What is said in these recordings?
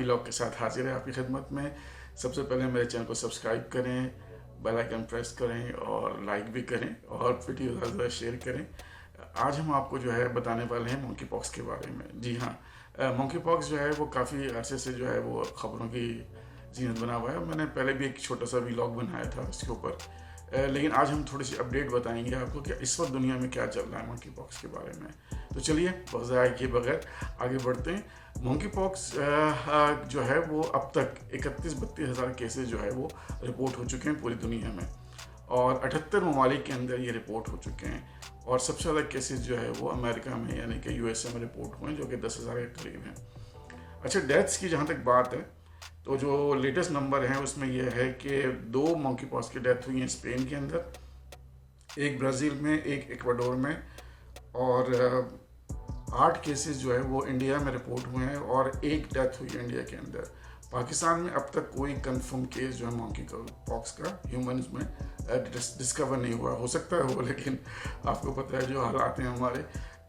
Vlog के साथ हाजिर है आपकी खिदमत में। सबसे पहले मेरे चैनल को सब्सक्राइब करें, बेल आइकन प्रेस करें और लाइक भी करें और वीडियो ज़्यादा शेयर करें। आज हम आपको जो है बताने वाले हैं मंकी पॉक्स के बारे में। जी हाँ, मंकी पॉक्स जो है वो काफ़ी अरसे से जो है वो खबरों की जीनत बना हुआ है। मैंने पहले भी एक छोटा सा व्लॉग बनाया था उसके ऊपर, लेकिन आज हम थोड़ी सी अपडेट बताएंगे आपको कि इस वक्त दुनिया में क्या चल रहा है मंकी पॉक्स के बारे में। तो चलिए ज़ाया किए बगैर आगे बढ़ते हैं। मंकी पॉक्स जो है वो अब तक 31-32 हज़ार केसेस जो है वो रिपोर्ट हो चुके हैं पूरी दुनिया में और 78 ममालिक के अंदर ये रिपोर्ट हो चुके हैं। और सबसे ज़्यादा केसेस जो है वो अमेरिका में यानी कि यूएसए में रिपोर्ट हुए हैं, जो कि 10,000 के करीब हैं। अच्छा, डेथ्स की जहाँ तक बात है तो जो लेटेस्ट नंबर है उसमें यह है कि 2 मंकी पॉक्स की डेथ हुई हैं स्पेन के अंदर, एक ब्राज़ील में, एक इक्वाडोर में, और 8 केसेस जो है वो इंडिया में रिपोर्ट हुए हैं और एक डेथ हुई है इंडिया के अंदर। पाकिस्तान में अब तक कोई कंफर्म केस जो है मंकी पॉक्स का ह्यूमंस में डिस्कवर नहीं हुआ। हो सकता है हो, लेकिन आपको पता है जो हालात हैं हमारे,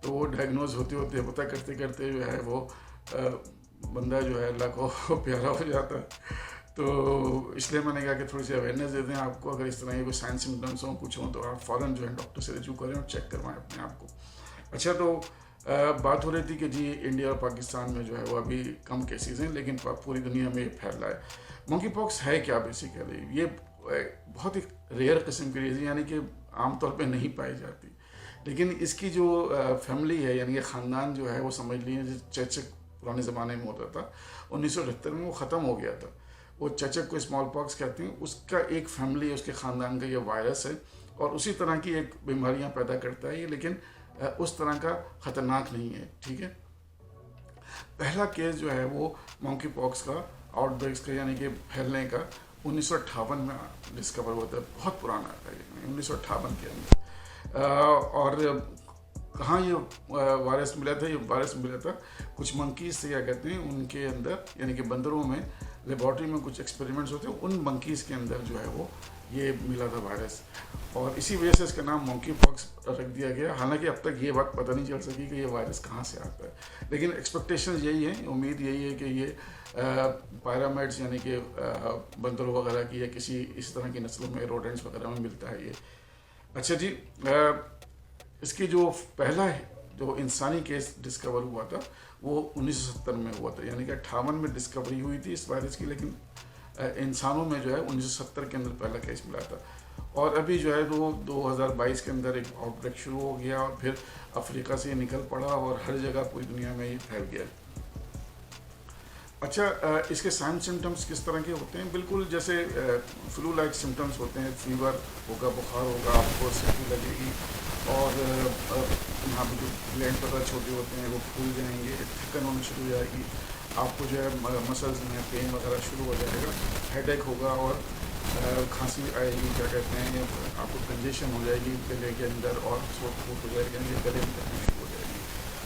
तो वो डायग्नोज होते होते पता करते करते जो है वो बंदा जो है अल्लाह को प्यारा हो जाता है। तो इसलिए मैंने कहा कि थोड़ी सी अवेयरनेस दे दें आपको। अगर इस तरह की कोई साइंस सिम्टम्स हों, कुछ हों, तो आप फ़ौरन जो है डॉक्टर से रजू करें और चेक करवाएं अपने आप को। अच्छा, तो बात हो रही थी कि जी इंडिया और पाकिस्तान में जो है वो अभी कम केसेस हैं, लेकिन पूरी दुनिया में ये फैल रहा है। मंकी पॉक्स है क्या बेसिकली? ये बहुत ही रेयर किस्म की डिजीज, यानी कि आमतौर पे नहीं पाई जाती, लेकिन इसकी जो फैमिली है यानी कि ख़ानदान जो है वो समझ लीजिए चेचक पुराने ज़माने में होता था, 1978 में वो ख़त्म हो गया था। वो चेचक को स्मॉल पॉक्स कहते हैं, उसका एक फैमिली, उसके ख़ानदान का ये वायरस है और उसी तरह की एक बीमारियां पैदा करता है ये, लेकिन उस तरह का ख़तरनाक नहीं है। ठीक है, पहला केस जो है वो मंकी पॉक्स का आउटब्रेक्स का यानी कि फैलने का 1958 में डिस्कवर हुआ था। बहुत पुराना था ये, 1958 के अंदर। और कहाँ ये वायरस मिला था? ये वायरस मिला था कुछ मंकीज से, क्या कहते हैं, उनके अंदर यानी कि बंदरों में लेबॉर्ट्री में कुछ एक्सपेरिमेंट्स होते हैं, उन मंकीज के अंदर जो है वो ये मिला था वायरस, और इसी वजह से इसका नाम मंकी पॉक्स रख दिया गया। हालांकि अब तक ये बात पता नहीं चल सकी कि ये वायरस कहाँ से आता है, लेकिन एक्सपेक्टेशन यही है, उम्मीद यही है कि ये पायरामाइड्स यानी कि बंदरों वगैरह की या किसी इस तरह की नस्लों में, रोडेंट्स वगैरह में मिलता है ये। अच्छा जी, इसकी जो पहला जो इंसानी केस डिस्कवर हुआ था वो 1970 में हुआ था, यानी कि 58 में डिस्कवरी हुई थी इस वायरस की, लेकिन इंसानों में जो है 1970 के अंदर पहला केस मिला था। और अभी जो है वो 2022 के अंदर एक आउटब्रेक शुरू हो गया और फिर अफ्रीका से निकल पड़ा और हर जगह पूरी दुनिया में ये फैल गया। अच्छा, इसके साइन सिम्टम्स किस तरह के होते हैं? बिल्कुल जैसे फ्लू लाइक सिम्टम्स होते हैं, फीवर होगा, बुखार होगा, आपको सर्दी लगेगी और यहाँ पर जो ग्लैंड पता छोटे होते हैं वो फूल जाएंगे, थकन होनी शुरू हो जाएगी, आपको जो है मसल्स में पेन वगैरह शुरू हो जाएगा, हेडेक होगा और खांसी आएगी, क्या कहते हैं, आपको कंजेशन हो जाएगी गले के अंदर और थ्रोट फूट हो जाएगी, यानी गले में तकलीफ शुरू हो जाएगी।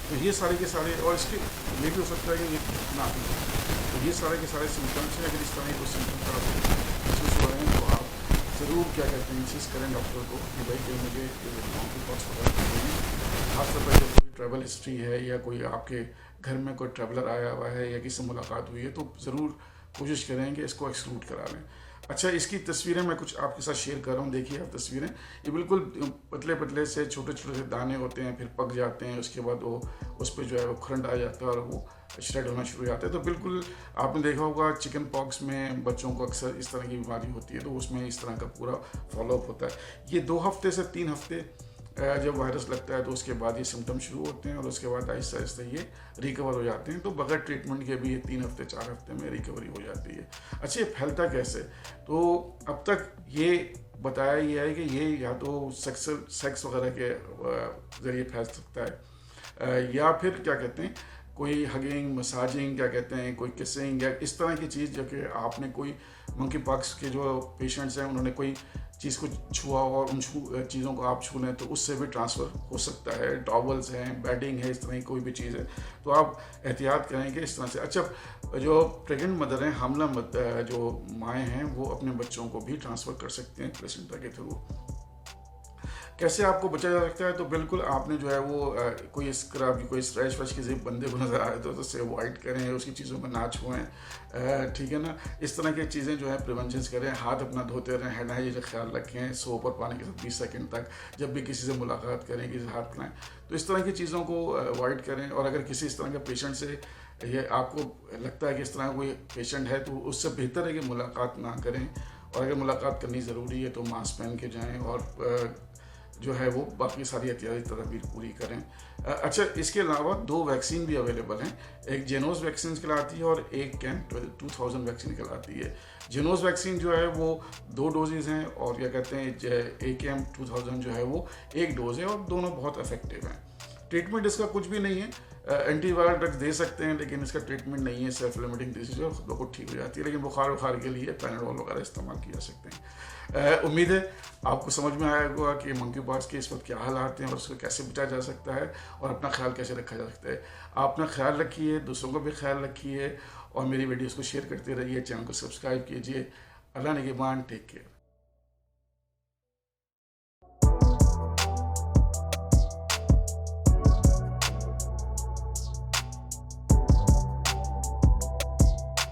तो ये सारे के सारे, और इसके ये भी हो सकता है कि ये ना भी हो, तो ये सारे के सारे सिम्टम्स हैं। अगर इस तरह के कुछ सिम्टम्स आपको महसूस हो रहे हैं तो आप ज़रूर, क्या कहते हैं, इंसिस्ट करें डॉक्टर को कि भाई कि मुझे मंकी पॉक्स वगैरह चाहिए। खासतौर पर जब कोई ट्रैवल हिस्ट्री है या कोई आपके घर में कोई ट्रैवलर आया हुआ है या किसी से मुलाकात हुई है, तो ज़रूर कोशिश करें कि इसको एक्सक्लूड करा लें। अच्छा, इसकी तस्वीरें मैं कुछ आपके साथ शेयर कर रहा हूँ, देखिए आप तस्वीरें। ये बिल्कुल पतले पतले से छोटे छोटे से दाने होते हैं, फिर पक जाते हैं, उसके बाद वो उस पर जो है वो खुरंड आ जाता है और वो श्रेड होना शुरू हो जाता है। तो बिल्कुल आपने देखा होगा चिकन पॉक्स में बच्चों को अक्सर इस तरह की बीमारी होती है, तो उसमें इस तरह का पूरा फॉलोअप होता है। ये 2 हफ्ते से 3 हफ्ते जब वायरस लगता है तो उसके बाद ये सिम्टम शुरू होते हैं और उसके बाद आहिस्ता आहिस्ता ये रिकवर हो जाते हैं। तो बगैर ट्रीटमेंट के भी ये 3 हफ्ते 4 हफ्ते में रिकवरी हो जाती है। अच्छा, ये फैलता कैसे? तो अब तक ये बताया गया है कि ये या तो सेक्स वगैरह के ज़रिए फैल सकता है या फिर, क्या कहते हैं, कोई हगिंग, मसाजिंग, क्या कहते हैं, कोई किसिंग या इस तरह की चीज़, जो कि आपने कोई मंकी पॉक्स के जो पेशेंट्स हैं उन्होंने कोई चीज़ को छुआ और उन चीज़ों को आप छू लें तो उससे भी ट्रांसफ़र हो सकता है। टॉवल्स हैं, बेडिंग है, इस तरह की कोई भी चीज़ है तो आप एहतियात करें कि इस तरह से। अच्छा, जो प्रेग्नेंट मदर हैं, हामला जो माएँ हैं, वो अपने बच्चों को भी ट्रांसफ़र कर सकते हैं प्लेसेंटा के थ्रू। कैसे आपको बचा जा सकता है? तो बिल्कुल आपने जो है वो कोई स्क्रब, कोई स्क्रैच वैच किसी बंदे को नज़र आए तो उससे अवॉइड करें, उसकी चीज़ों में ना छुएं, ठीक है ना। इस तरह की चीज़ें जो है प्रिवेंशन करें, हाथ अपना धोते रहें, हैंड हाइजीन का ख्याल रखें, सोप और पानी के साथ 20 सेकंड तक, जब भी किसी से मुलाकात करें, किसी से हाथ मिलाएं, तो इस तरह की चीज़ों को अवॉइड करें। और अगर किसी इस तरह के पेशेंट से ये आपको लगता है कि इस तरह कोई पेशेंट है, तो उससे बेहतर है कि मुलाकात ना करें, और अगर मुलाकात करनी ज़रूरी है तो मास्क पहन के जाएं और जो है वो बाकी सारी एहतियाती तदाबीर पूरी करें। अच्छा, इसके अलावा 2 वैक्सीन भी अवेलेबल हैं, एक जेनोस वैक्सीन कहलाती है और एक कैन 2000 वैक्सीन कहलाती है। जेनोस वैक्सीन जो है वो 2 डोजेज़ हैं, और क्या कहते हैं AKM 2000 जो है वो 1 डोज है, और दोनों बहुत इफेक्टिव हैं। ट्रीटमेंट इसका कुछ भी नहीं है, एंटीवायरल ड्रग्स दे सकते हैं, लेकिन इसका ट्रीटमेंट नहीं है, सेल्फ लिमिटिंग डिजीज है, खुद को ठीक हो जाती है। लेकिन बुखार के लिए पैराडोल वगैरह इस्तेमाल किया जा सकते हैं। उम्मीद है आपको समझ में आया होगा कि मंकी पॉक्स के इस वक्त क्या हालात हैं और उसको कैसे बचाया जा सकता है और अपना ख्याल कैसे रखा जा सकता है। आप अपना ख्याल रखिए, दूसरों को भी ख्याल रखिए, और मेरी वीडियोज़ को शेयर करते रहिए, चैनल को सब्सक्राइब कीजिए। अल्लाह निगहबान, टेक केयर।